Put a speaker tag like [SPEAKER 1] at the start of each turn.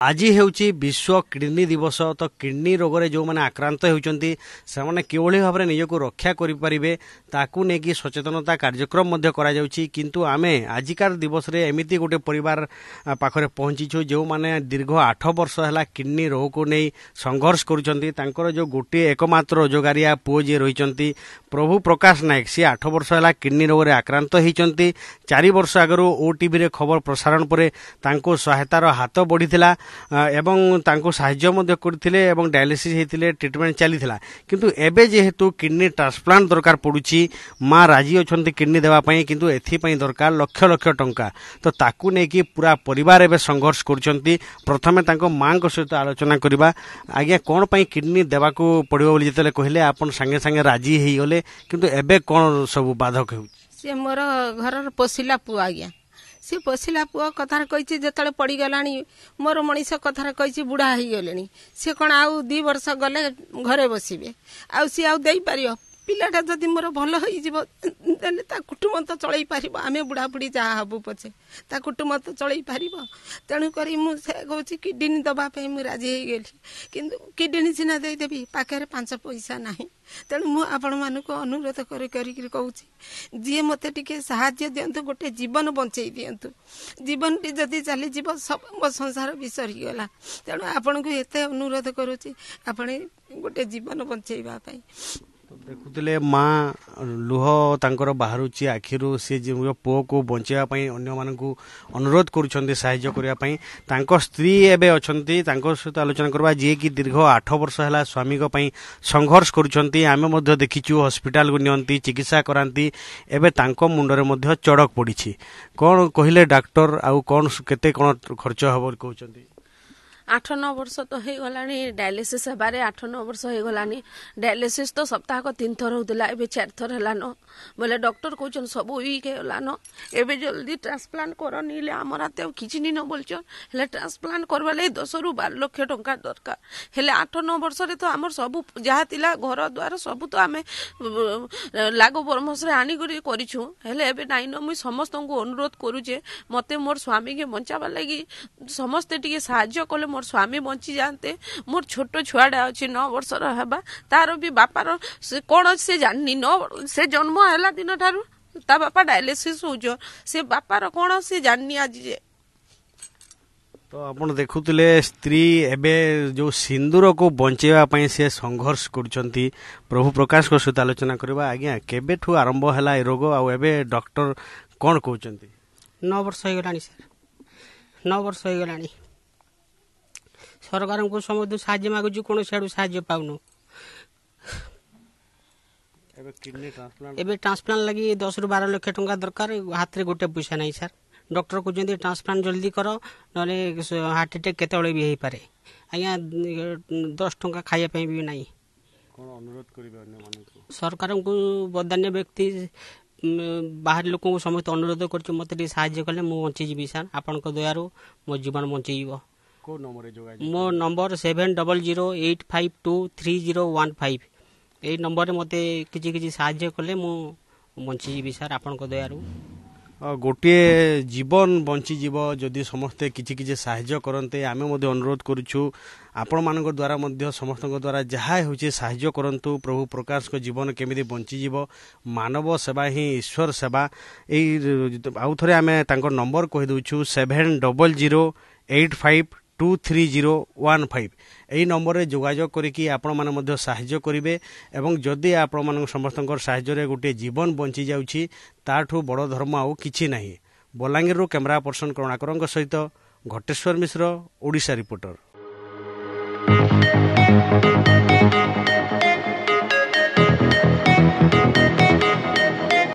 [SPEAKER 1] आज ହେଉଛି विश्व किडनी दिवस। तो किडनी रोग रे जो मैंने आक्रांत होती से किभली भाव में निजक रक्षा करें ताकू नहीं सचेतनता कार्यक्रम किंतु आमे आजिकार दिवस रे एमिति गोटे परिवार पाखरे पहुंचीछु जो माने दीर्घ 8 वर्ष है किडनी रोग को नहीं संघर्ष कर जो गोटे एकमात्र रोजगारिया पुओ जी रही प्रभु प्रकाश नायक सी 8 वर्ष है किडनी रोग रे आक्रांत होती 4 वर्ष आगु ओटीवी रे खबर प्रसारण पर सहायतार हाथ बढ़ी एवं तांको साहाय्य मध्य करथिले एवं डायलिसिस हेतिले ट्रीटमेंट चलीथिला किंतु एबे जेहेतु किडनी ट्रांसप्लांट दरकार पड़ुची माँ राजी अछंती किडनी देवा पई किंतु एथि पई दरकार लक्ष लक्ष टंका तो ताकू नै कि पूरा परिवार एबे संघर्ष करछंती। प्रथमे तांको मां को सहित आलोचना करबा आज्ञा कोन पई किडनी देवा को पड़िबो बोली जेतले कहिले आपन संगे संगे राजी हेई गले किंतु एबे कोन सब बाधक हेउ
[SPEAKER 2] से मोर घर पोसिला पु आज्ञा सी पोसिला पुओ कथार कही जो पड़गला मोर मनीष कथार कही बुढ़ा हो गले सी कौन आउ 2 वर्ष गले घरे बसबे आउ सी आउ दे पार पिलाटा जदि मोर भल हो कुटुम तो चल पार आम बुढ़ा बुढ़ी जहाँ हबू पछे ता कुटुम तो चल पार तेणुक मुझे कहूँ किडनी दवाई मुझे राजी हो गली किंतु किडनी सीना देदेवी पाखे 5 पैसा ना तेणु मु आपण मानक अनुरोध कहूँ जी मत टे साहाय्य दिंतु गोटे जीवन बंचई दिंतु जीवन टी जदि चली सब मो संसार भी सरीगला तेणु आपण को एत अनुरोध करुच्ची आपण गोटे जीवन बंचेवा
[SPEAKER 1] देखुले माँ लुह तांकर बाहरुची आखिरु से जो पुओ को बंचेवा पई अन्य मानकु अनुरोध करूछन्ते साहाय्य करिया पई तांको स्त्री एबे अछन्ती तांको सहित आलोचना करबा जे कि दीर्घ 8 वर्ष हैला स्वामी को पई संघर्ष करूछन्ती आमे मध्ये देखिछु हॉस्पिटल को नियंती चिकित्सा करांती एबे तांको मुंडरे मध्ये चड़क पड़िछि कोन कहिले डॉक्टर आउ कोन केते कोन खर्च हबो कहउछन्ती
[SPEAKER 3] 8-9 वर्ष तो हो गला डायलिसिस हेबारे 8-9 वर्ष हो गला डायलिसिस तो सप्ताह को 3 थर होता ए 4 थर है बोले डॉक्टर कहन सब वीक होलान एबे जल्दी ट्रांसप्लांट कर नीले आमर हाथ किसी नहीं न बोलचन हेले ट्रांसप्लांट करवा लगे 10 ରୁ 12 लाख टंका दरकार हेले 8-9 वर्ष रे तो आमर सब जहाँ थिला घर द्वार सब तो आमे लागो बरमस रे आनी करी करिछु हेले एबे नाइन मुई समस्त को अनुरोध करूचे मते मोर स्वामी के बंचावा लगी समस्ते टिके साहाय्य कले मोर स्वामी बंची जाते मोर छोट छुआड़ा अच्छी 9 वर्ष रहा तार भी बापार से कौन से जाननी 9 से जन्म है दिन ठारू ता बापा डायलिसिस हो से बापार कौन से जाननी आज जे
[SPEAKER 1] तो आपण देखुले स्त्री एबे जो सिंदूर को बंचेवा पई से संघर्ष करछंती प्रभु प्रकाश को सहित आलोचना करबा आज्ञा केबेठू आरंभ हैला ए रोग आ एबे डॉक्टर कोन कहउचंती
[SPEAKER 4] 9 वर्ष हो गलानी सर 9 वर्ष हो गलानी सरकार को समस्त साहाय्य मागुଛୁ कौन सियाड़ू साहाय्य पाउनु एबे ट्रांसप्लांट लगी 10 ରୁ 12 लाख टंका दरकार हाथ रे गोटे पैसा नहीं सर डॉक्टर कहते ट्रांसप्लांट जल्दी कर नले हार्ट अटैक केते भी हो पारे आज्ञा 10 टंका खाइया भी नहीं
[SPEAKER 1] कोन अनुरोध करिवे अन्य मानक
[SPEAKER 4] सरकार को बदान्य व्यक्ति बाहर लोक को समस्त अनुरोध कर मत साहाय्य कले मु बंची जीवी सर आपण को दयारू मो जीवन बंची जीवो मो नंबर 7008523015 ए नंबर मत कि साहाय्य कले मु बंची जीवी सर आपण को दयारू
[SPEAKER 1] गोटे जीवन बंची जीव जदि समस्ते किछि साहाय्य करते आमे मध्य अनुरोध करूछु आपण मानक द्वारा मध्य समस्त द्वारा जहाँ होचे साहाय्य करंतु प्रभु प्रकाश को जीवन केमिति बंची जीव मानव सेवा ही ईश्वर सेवा ए आउ थरे आमे तांको नंबर कहि दउछु 7008523015 एई नंबर रे जोगाजोग करिकि आपण माने मध्य साहाय्य करिवे एवं जदि आपण मानक समस्तंकर साहाय्य रे गोटे जीवन बंची जाउछि ताठू बड़ धर्म आउ किछि नाही। बलांगीर रो कैमरा पर्सन करुणाकरଙ୍କ सहित घटेश्वर मिश्र ओडिशा रिपोर्टर।